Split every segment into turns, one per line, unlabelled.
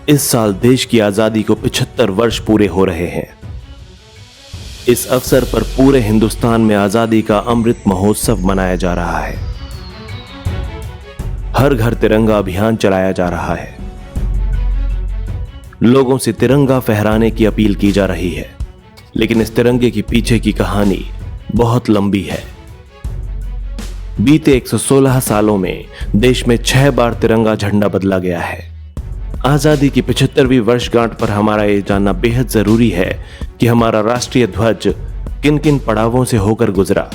इस साल देश की आजादी को 75 वर्ष पूरे हो रहे हैं। इस अवसर पर पूरे हिंदुस्तान में आजादी का अमृत महोत्सव मनाया जा रहा है। हर घर तिरंगा अभियान चलाया जा रहा है। लोगों से तिरंगा फहराने की अपील की जा रही है, लेकिन इस तिरंगे की पीछे की कहानी बहुत लंबी है। बीते 116 सालों में देश में 6 बार तिरंगा झंडा बदला गया है। आजादी की 75वीं वर्षगांठ पर हमारा ये जानना बेहद जरूरी है कि हमारा राष्ट्रीय ध्वज किन किन पड़ावों से होकर गुजरा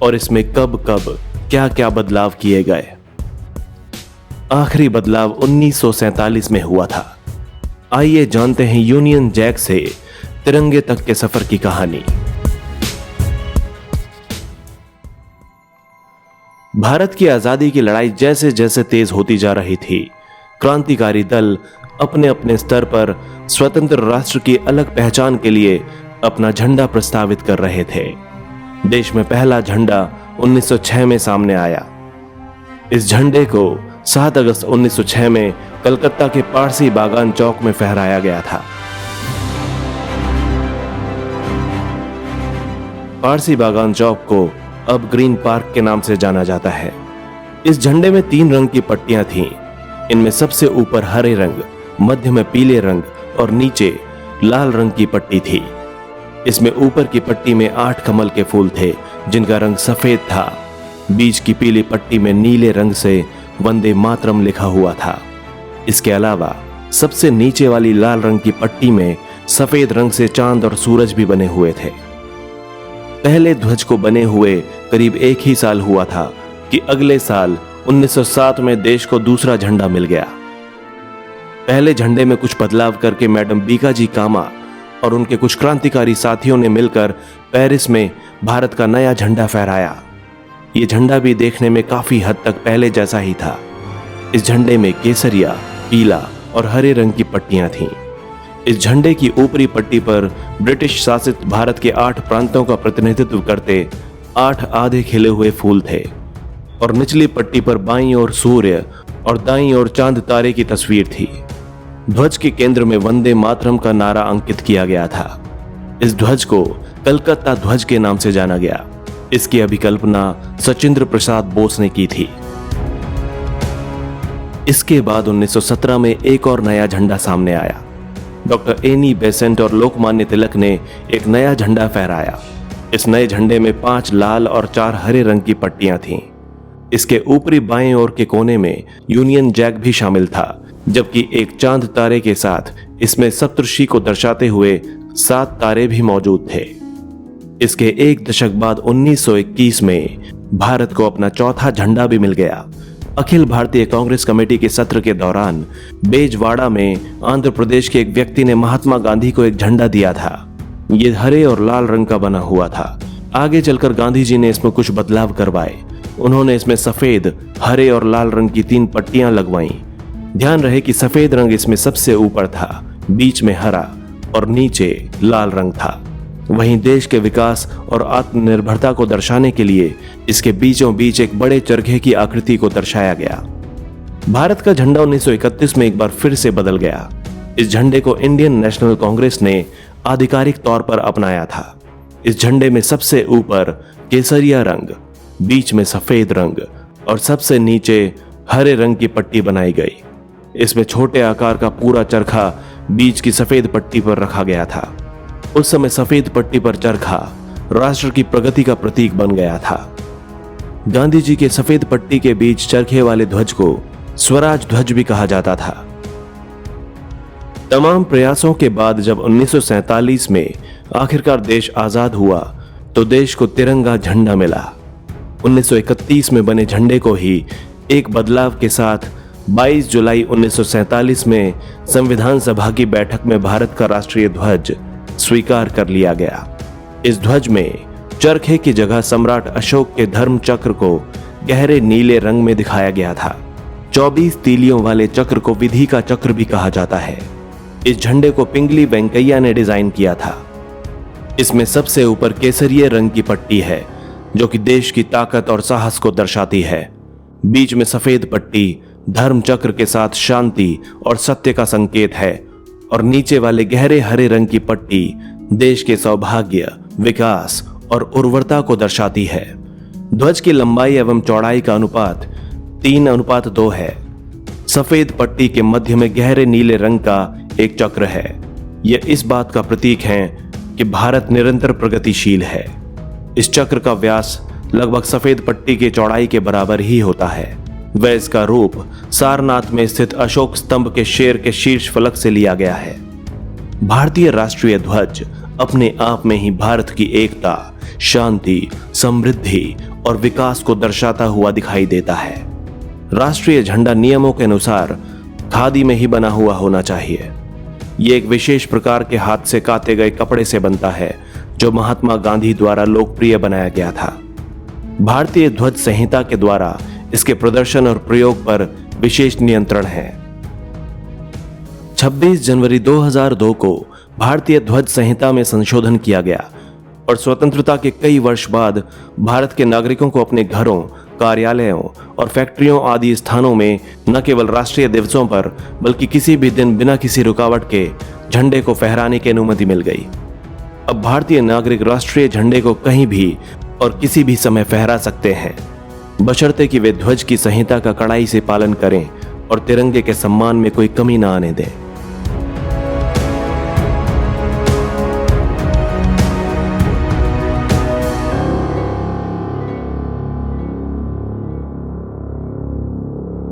और इसमें कब कब क्या क्या बदलाव किए गए। आखिरी बदलाव 1947 में हुआ था। आइए जानते हैं यूनियन जैक से तिरंगे तक के सफर की कहानी। भारत की आजादी की लड़ाई जैसे जैसे तेज होती जा रही थी, क्रांतिकारी दल अपने अपने स्तर पर स्वतंत्र राष्ट्र की अलग पहचान के लिए अपना झंडा प्रस्तावित कर रहे थे। देश में पहला झंडा 1906 में सामने आया। इस झंडे को 7 अगस्त 1906 में कलकत्ता के पारसी बागान चौक में फहराया गया था। पारसी बागान चौक को अब ग्रीन पार्क के नाम से जाना जाता है। इस झंडे में 3 रंग की पट्टियां थीं। इनमें सबसे ऊपर हरे रंग, मध्य में पीले रंग और नीचे लाल रंग की पट्टी थी। इसमें ऊपर की पट्टी में 8 कमल के फूल थे जिनका रंग सफेद था। बीच की पीली पट्टी में नीले रंग से वंदे मातरम लिखा हुआ था। इसके अलावा सबसे नीचे वाली लाल रंग की पट्टी में सफेद रंग से चांद और सूरज भी बने हुए थे। पहले ध्वज को बने हुए करीब 1 ही साल हुआ था कि अगले साल 1907 में देश को दूसरा झंडा मिल गया। पहले झंडे में कुछ बदलाव करके मैडम बीकाजी कामा और उनके कुछ क्रांतिकारी साथियों ने मिलकर पेरिस में भारत का नया झंडा फहराया। यह झंडा भी देखने में काफी हद तक पहले जैसा ही था। इस झंडे में केसरिया, पीला और हरे रंग की पट्टियां थीं। इस झंडे की ऊपरी पट्टी पर ब्रिटिश शासित भारत के 8 प्रांतों का प्रतिनिधित्व करते 8 आधे खिले हुए फूल थे और निचली पट्टी पर बाईं ओर सूर्य और दाईं ओर चांद तारे की तस्वीर थी। ध्वज के केंद्र में वंदे मातरम का नारा अंकित किया गया था। इस ध्वज को कलकत्ता ध्वज के नाम से जाना गया। इसकी अभिकल्पना सचिंद्र प्रसाद बोस ने की थी। इसके बाद 1917 में एक और नया झंडा सामने आया। डॉक्टर एनी बेसेंट और लोकमान्य तिलक ने एक नया झंडा फहराया। इस नए झंडे में 5 लाल और 4 हरे रंग की पट्टियां थीं। इसके ऊपरी बाएं ओर के कोने में यूनियन जैक भी शामिल था, जबकि एक चांद तारे के साथ इसमें सप्तऋषि को दर्शाते हुए 7 तारे भी मौजूद थे। इसके 1 दशक बाद 1921 में भारत को अपना चौथा झंडा भी मिल गया। अखिल भारतीय कांग्रेस कमेटी के सत्र के दौरान बेजवाड़ा में आंध्र प्रदेश के एक व्यक्ति ने महात्मा गांधी को एक झंडा दिया था। यह हरे और लाल रंग का बना हुआ था। आगे चलकर गांधी जी ने इसमें कुछ बदलाव करवाए। उन्होंने इसमें सफेद, हरे और लाल रंग की 3 पट्टियां लगवाईं। ध्यान रहे कि सफेद रंग इसमें सबसे ऊपर था, बीच में हरा और नीचे लाल रंग था। वहीं देश के विकास और आत्मनिर्भरता को दर्शाने के लिए इसके बीचों बीच एक बड़े चरखे की आकृति को दर्शाया गया। भारत का झंडा 1931 में एक बार फिर से बदल गया। इस झंडे को इंडियन नेशनल कांग्रेस ने आधिकारिक तौर पर अपनाया था। इस झंडे में सबसे ऊपर केसरिया रंग, बीच में सफेद रंग और सबसे नीचे हरे रंग की पट्टी बनाई गई। इसमें छोटे आकार का पूरा चरखा बीच की सफेद पट्टी पर रखा गया था। उस समय सफेद पट्टी पर चरखा राष्ट्र की प्रगति का प्रतीक बन गया था। गांधी जी के सफेद पट्टी के बीच चरखे वाले ध्वज को स्वराज ध्वज भी कहा जाता था। तमाम प्रयासों के बाद जब 1947 में आखिरकार देश आजाद हुआ तो देश को तिरंगा झंडा मिला। 1931 में बने झंडे को ही एक बदलाव के साथ 22 जुलाई 1947 में संविधान सभा की बैठक में भारत का राष्ट्रीय ध्वज स्वीकार कर लिया गया। इस ध्वज में चरखे की जगह सम्राट अशोक के धर्म चक्र को गहरे नीले रंग में दिखाया गया था। 24 तीलियों वाले चक्र को विधि का चक्र भी कहा जाता है। इस झंडे को पिंगली वेंकैया ने डिजाइन किया था। इसमें सबसे ऊपर केसरिया रंग की पट्टी है जो कि देश की ताकत और साहस को दर्शाती है। बीच में सफेद पट्टी धर्म चक्र के साथ शांति और सत्य का संकेत है और नीचे वाले गहरे हरे रंग की पट्टी देश के सौभाग्य, विकास और उर्वरता को दर्शाती है। ध्वज की लंबाई एवं चौड़ाई का अनुपात 3:2 है। सफेद पट्टी के मध्य में गहरे नीले रंग का एक चक्र है। यह इस बात का प्रतीक है कि भारत निरंतर प्रगतिशील है। इस चक्र का व्यास लगभग सफेद पट्टी की चौड़ाई के बराबर ही होता है। वह इसका रूप सारनाथ में स्थित अशोक स्तंभ के शेर के शीर्ष फलक से लिया गया है। भारतीय राष्ट्रीय ध्वज अपने आप में ही भारत की एकता, शांति, समृद्धि और विकास को दर्शाता हुआ दिखाई देता है। राष्ट्रीय झंडा नियमों के अनुसार खादी में ही बना हुआ होना चाहिए। यह एक विशेष प्रकार के हाथ से काते गए कपड़े से बनता है जो महात्मा गांधी द्वारा लोकप्रिय बनाया गया था। भारतीय ध्वज संहिता के द्वारा इसके प्रदर्शन और प्रयोग पर विशेष नियंत्रण है। 26 जनवरी 2002 को भारतीय ध्वज संहिता में संशोधन किया गया और स्वतंत्रता के कई वर्ष बाद भारत के नागरिकों को अपने घरों, कार्यालयों और फैक्ट्रियों आदि स्थानों में न केवल राष्ट्रीय दिवसों पर बल्कि किसी भी दिन बिना किसी रुकावट के झंडे को फहराने की अनुमति मिल गई। अब भारतीय नागरिक राष्ट्रीय झंडे को कहीं भी और किसी भी समय फहरा सकते हैं, बशर्ते कि वे ध्वज की संहिता का कड़ाई से पालन करें और तिरंगे के सम्मान में कोई कमी न आने दें।